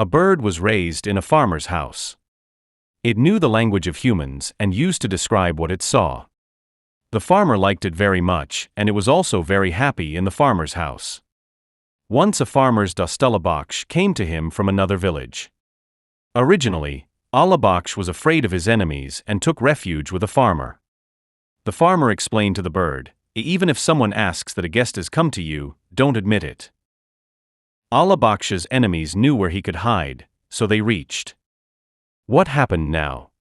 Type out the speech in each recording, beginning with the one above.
A bird was raised in a farmer's house. It knew the language of humans and used to describe what it saw. The farmer liked it very much, and it was also very happy in the farmer's house. Once a farmer's bachon came to him from another village. Originally, bachon was afraid of his enemies and took refuge with a farmer. The farmer explained to the bird, "Even if someone asks that a guest has come to you, don't admit it." Bachon's enemies knew where he could hide, so they reached. What happened now?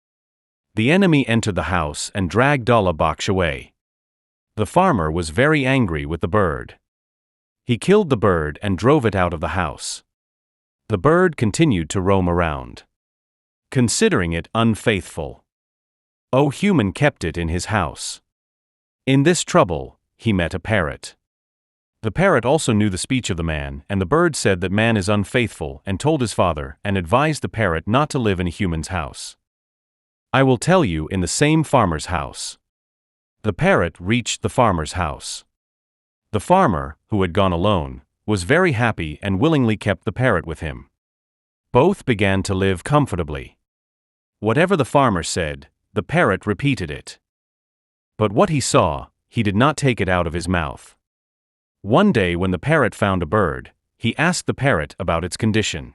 The enemy entered the house and dragged bachon away. The farmer was very angry with the bird. He killed the bird and drove it out of the house. The bird continued to roam around, considering it unfaithful. Human kept it in his house. In this trouble, he met a parrot. The parrot also knew the speech of the man, and the bird said that man is unfaithful and told his father and advised the parrot not to live in a human's house. "I will tell you in the same farmer's house." The parrot reached the farmer's house. The farmer, who had gone alone, was very happy and willingly kept the parrot with him. Both began to live comfortably. Whatever the farmer said, the parrot repeated it. But what he saw, he did not take it out of his mouth. One day when the parrot found a bird, he asked the parrot about its condition.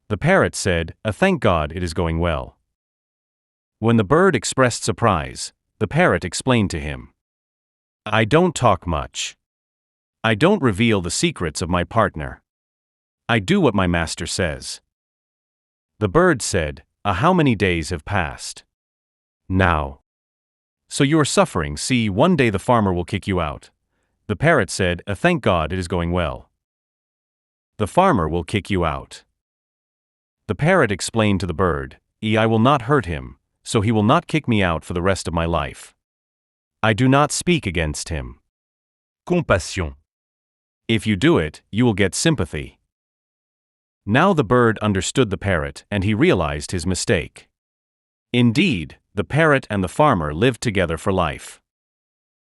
The parrot said, "Thank God it is going well." When the bird expressed surprise, the parrot explained to him, "I don't talk much. I don't reveal the secrets of my partner. I do what my master says." The bird said, "How many days have passed now? So you are suffering. See, one day the farmer will kick you out." The parrot said, "Thank God it is going well." "The farmer will kick you out." The parrot explained to the bird, "I will not hurt him, so he will not kick me out for the rest of my life. I do not speak against him." Compassion. If you do it, you will get sympathy. Now the bird understood the parrot and he realized his mistake. Indeed, the parrot and the farmer lived together for life.